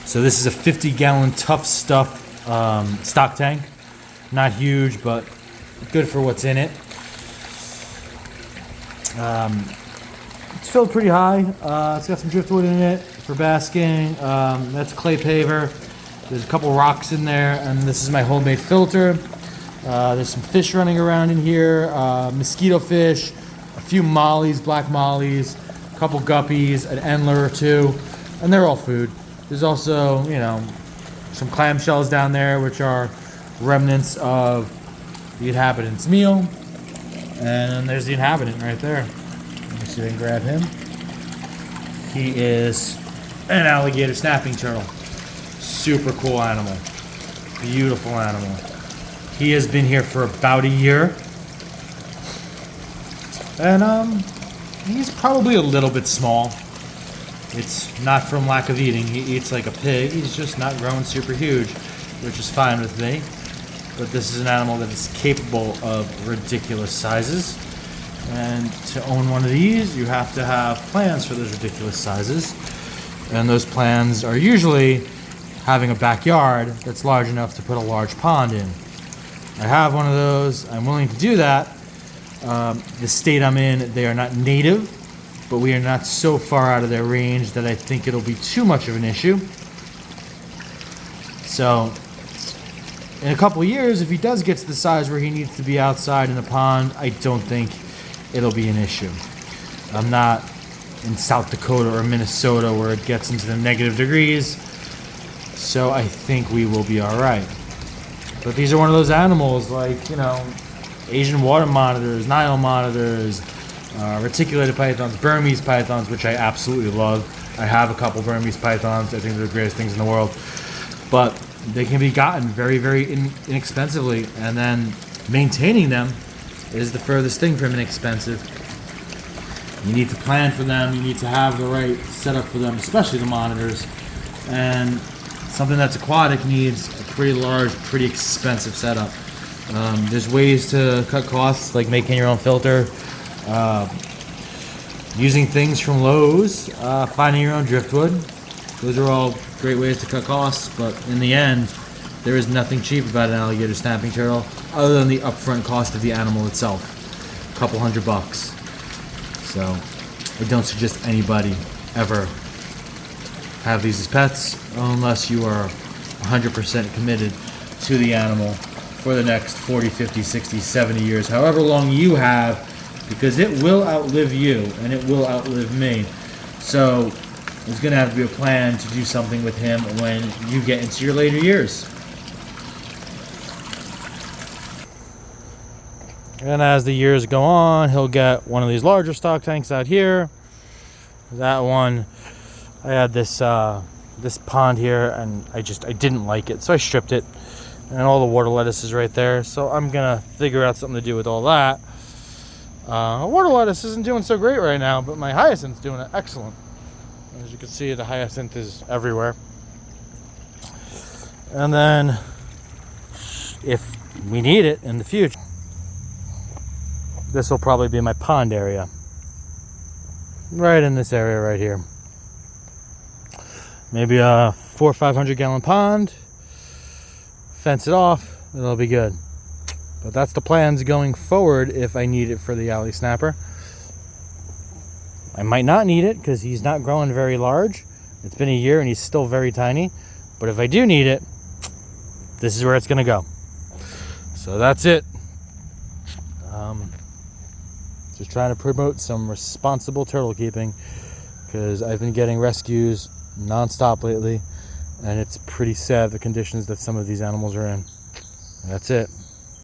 So this is a 50-gallon Tough Stuff stock tank. Not huge, but good for what's in it. It's filled pretty high. It's got some driftwood in it for basking. That's clay paver. There's a couple rocks in there, and this is my homemade filter. There's some fish running around in here, mosquito fish, a few mollies, black mollies, a couple guppies, an endler or two, and they're all food. There's also, you know, some clamshells down there, which are remnants of the inhabitant's meal. And there's the inhabitant right there. Let me see if I can grab him. He is an alligator snapping turtle. Super cool animal. Beautiful animal. He has been here for about a year. And he's probably a little bit small. It's not from lack of eating. He eats like a pig. He's just not growing super huge, which is fine with me. But this is an animal that is capable of ridiculous sizes. And to own one of these, you have to have plans for those ridiculous sizes. And those plans are usually having a backyard that's large enough to put a large pond in. I have one of those. I'm willing to do that. The state I'm in, they are not native, but we are not so far out of their range that I think it'll be too much of an issue. So in a couple of years, if he does get to the size where he needs to be outside in a pond, I don't think it'll be an issue. I'm not in South Dakota or Minnesota where it gets into the negative degrees, so I think we will be all right. But these are one of those animals like, you know, Asian water monitors, Nile monitors, reticulated pythons, Burmese pythons, which I absolutely love. I have a couple Burmese pythons. I think they're the greatest things in the world. But they can be gotten very, very inexpensively, and then maintaining them is the furthest thing from inexpensive. You need to plan for them. You need to have the right setup for them, especially the monitors. And something that's aquatic needs a pretty large, pretty expensive setup. There's ways to cut costs, like making your own filter, using things from Lowe's, finding your own driftwood. Those are all great ways to cut costs, but in the end, there is nothing cheap about an alligator snapping turtle other than the upfront cost of the animal itself. A couple $100. So I don't suggest anybody ever have these as pets unless you are 100% committed to the animal for the next 40, 50, 60, 70 years, however long you have, because it will outlive you and it will outlive me. So there's going to have to be a plan to do something with him when you get into your later years. And as the years go on, he'll get one of these larger stock tanks out here. That one, I had this this pond here, and I didn't like it, so I stripped it. And all the water lettuce is right there, so I'm gonna figure out something to do with all that. Water lettuce isn't doing so great right now, but my hyacinth's doing it excellent. As you can see, the hyacinth is everywhere. And then, if we need it in the future, this will probably be my pond area. Right in this area right here. Maybe a 400 or 500 gallon pond. Fence it off, it'll be good. But that's the plans going forward if I need it for the alley snapper. I might not need it because he's not growing very large. It's been a year and he's still very tiny. But if I do need it, this is where it's gonna go. So that's it. Just trying to promote some responsible turtle keeping because I've been getting rescues non-stop lately, and it's pretty sad the conditions that some of these animals are in. That's it.